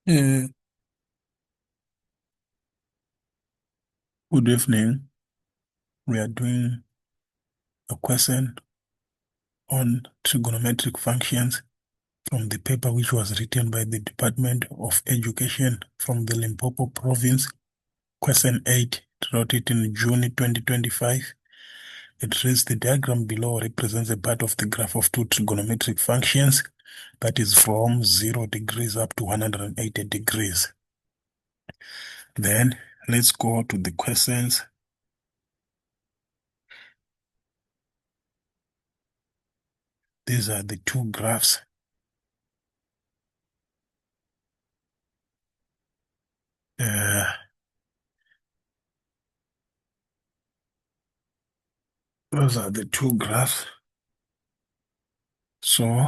Uh, Good evening. We are doing a question on trigonometric functions from the paper which was written by the Department of Education from the Limpopo province. Question 8, wrote it in June 2025. It reads the diagram below represents a part of the graph of two trigonometric functions that is from 0 degrees up to 180 degrees. Then let's go to the questions. These are the two graphs. Those are the two graphs. So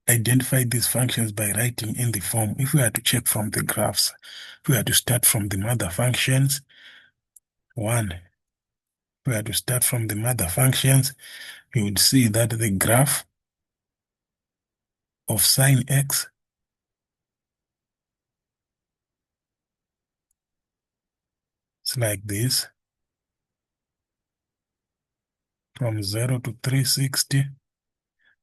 identify these functions by writing in the form. If we are to check from the graphs, if we are to start from the mother functions, we are to start from the mother functions, you would see that the graph of sine x is like this, from 0 to 360,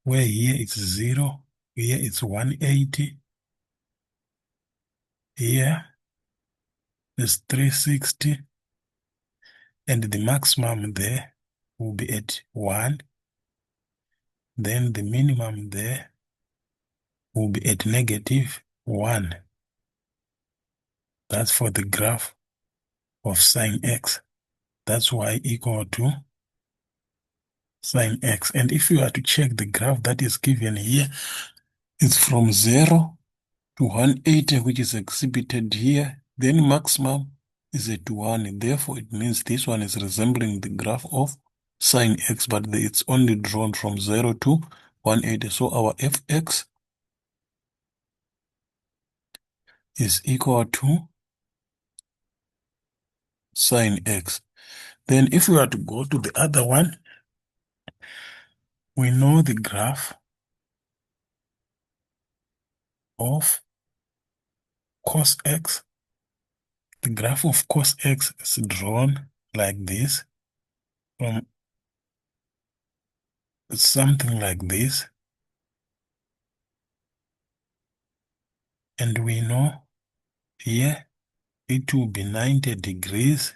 where here it's 0, here it's 180, here is 360, and the maximum there will be at 1, then the minimum there will be at -1. That's for the graph of sine x. That's y equal to sine x. And if you are to check the graph that is given here, it's from 0 to 180, which is exhibited here. Then maximum is at 1. Therefore, it means this one is resembling the graph of sine x, but it's only drawn from 0 to 180. So our fx is equal to sine x. Then if we are to go to the other one, we know the graph of cos x. The graph of cos x is drawn like this, from something like this. And we know here it will be 90 degrees.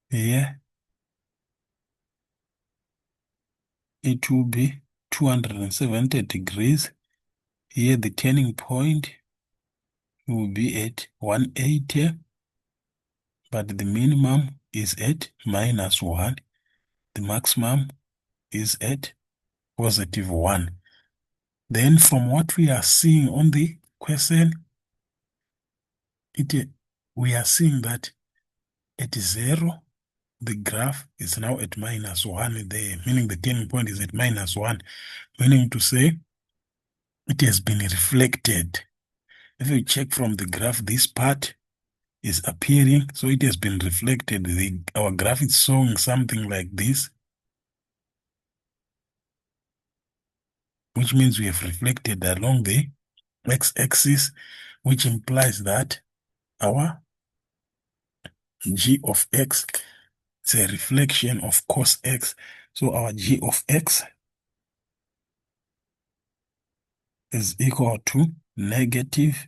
Here it will be 270 degrees. Here the turning point will be at 180, but the minimum is at -1. The maximum is at +1. Then from what we are seeing on the question, we are seeing that at 0, the graph is now at -1 there, meaning the turning point is at -1, meaning to say it has been reflected. If you check from the graph, this part is appearing, so it has been reflected. Our graph is showing something like this, which means we have reflected along the x-axis, which implies that our g of x is a reflection of cos x. So our g of x is equal to negative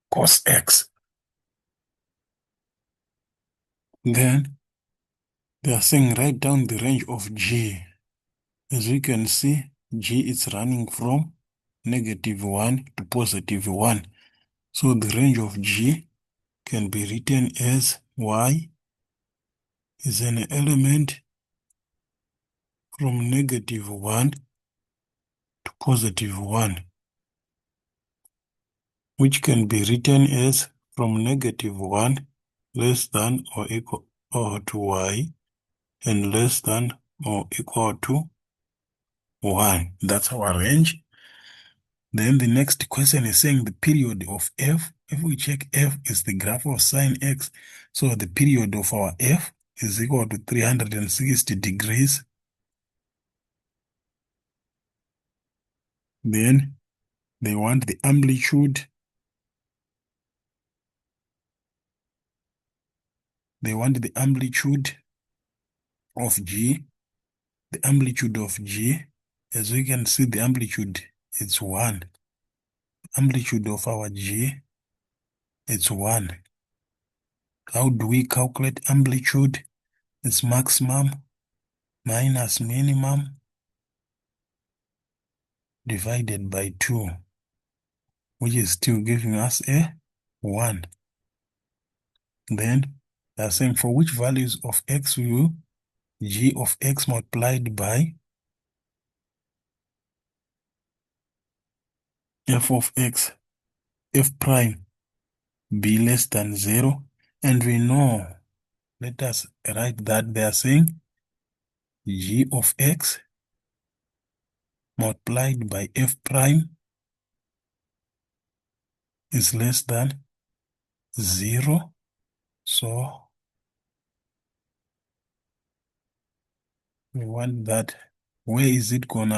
cos x. Then they are saying write down the range of g. As we can see, g is running from -1 to +1. So the range of g can be written as y is an element from -1 to +1, which can be written as from -1 less than or equal to y and less than or equal to 1. That's our range. Then the next question is saying the period of f. If we check, f is the graph of sine x. So the period of our f is equal to 360 degrees. Then they want the amplitude. They want the amplitude of G. The amplitude of G, as we can see, the amplitude is 1. Amplitude of our G is 1. How do we calculate amplitude? It's maximum minus minimum divided by 2, which is still giving us a 1. Then they are saying for which values of x will G of x multiplied by f of x, f prime, be less than 0. And we know, let us write that they are saying G of x multiplied by f prime is less than 0. So we want that. Where is it going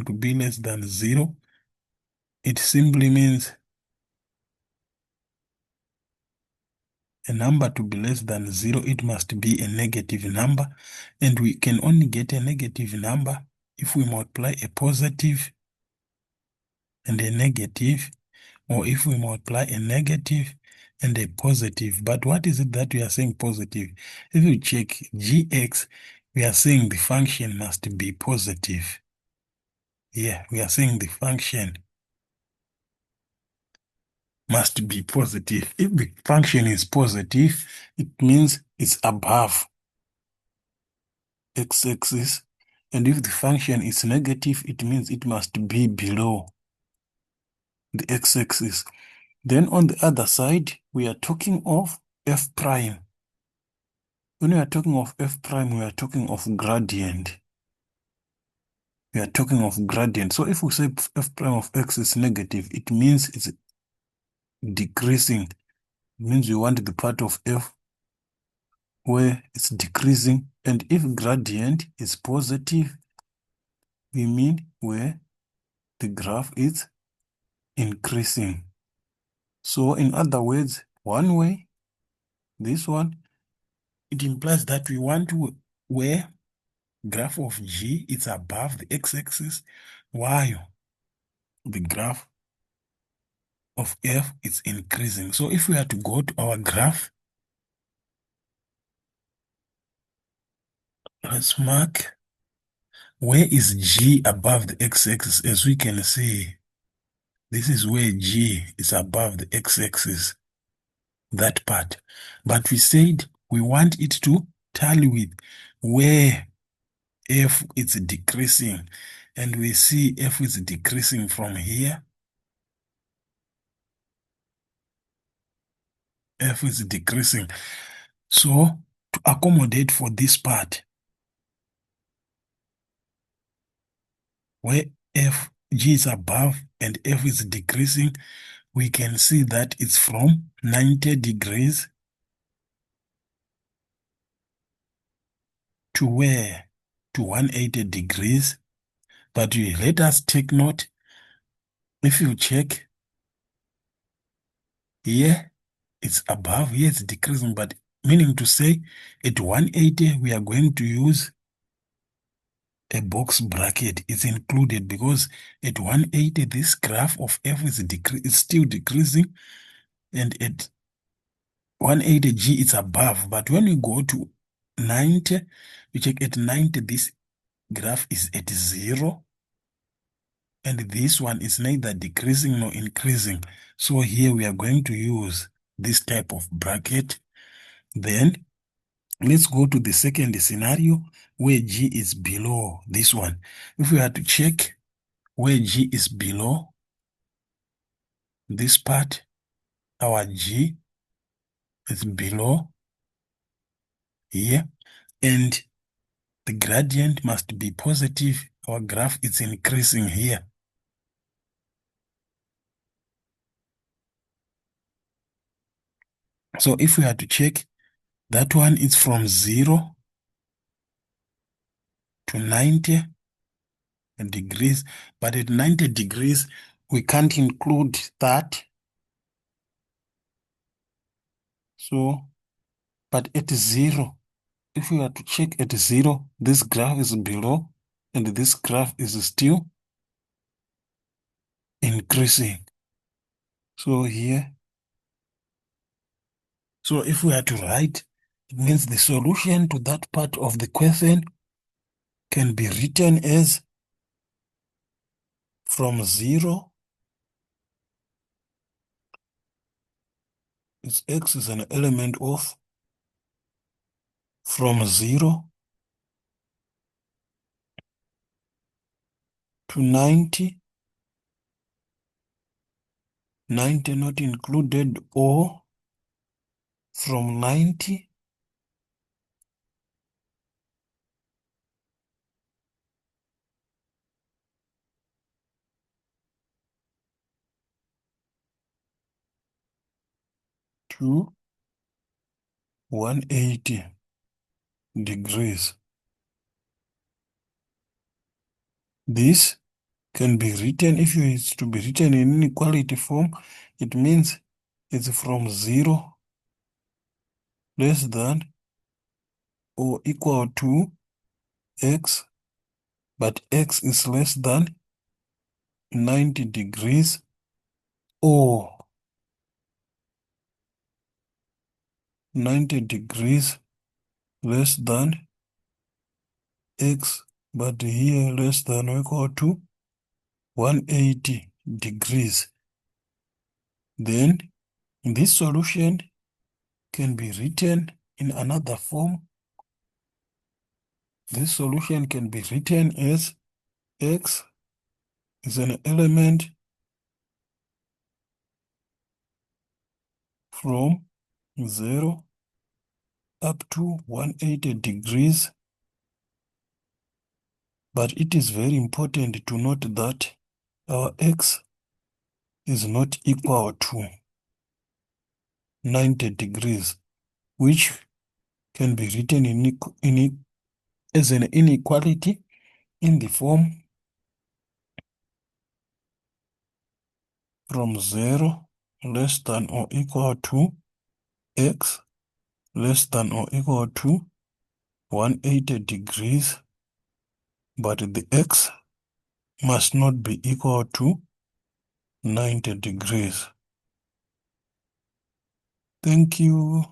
to be less than 0? It simply means a number to be less than 0, it must be a negative number. And we can only get a negative number if we multiply a positive and a negative, or if we multiply a negative and a positive. But what is it that we are saying positive? If you check gx, we are saying the function must be positive. Yeah, we are saying the function must be positive. If the function is positive, it means it's above x-axis. And if the function is negative, it means it must be below the x-axis. Then on the other side, we are talking of f prime. When we are talking of f prime, we are talking of gradient. We are talking of gradient. So if we say f prime of x is negative, it means it's decreasing. It means we want the part of f where it's decreasing. And if gradient is positive, we mean where the graph is increasing. So in other words, one way, this one, it implies that we want to where graph of G is above the x-axis, while the graph of f is increasing. So if we are to go to our graph, let's mark where is G above the x-axis. As we can see, this is where G is above the x-axis, that part. But we said we want it to tally with where f is decreasing. And we see f is decreasing from here. F is decreasing. So to accommodate for this part, where G is above and f is decreasing, we can see that it's from 90 degrees to where? To 180 degrees. But let us take note, if you check here, it's above, here it's decreasing, but meaning to say at 180, we are going to use a box bracket. It's included because at 180, this graph of f is still decreasing, and at 180 G is above. But when we go to 90, we check at 90, this graph is at 0. And this one is neither decreasing nor increasing. So here we are going to use this type of bracket. Then let's go to the second scenario where G is below this one. If we are to check where G is below this part, our G is below here, and the gradient must be positive. Our graph is increasing here. So if we are to check, that one is from 0 to 90. degrees, but at 90 degrees, we can't include that. So, but at 0, if we are to check at 0, this graph is below, and this graph is still increasing. So here, so if we are to write, it means the solution to that part of the question can be written as from 0, its x is an element of from 0 to 90, 90 not included, or from 90 to 180 degrees. This can be written, if it is to be written in inequality form, it means it's from 0 less than or equal to x, but x is less than 90 degrees, or 90 degrees less than x, but here less than or equal to 180 degrees. Then this solution can be written in another form. This solution can be written as x is an element from 0 up to 180 degrees. But it is very important to note that our x is not equal to 90 degrees, which can be written as an inequality in the form from 0 less than or equal to x less than or equal to 180 degrees, but the x must not be equal to 90 degrees. Thank you.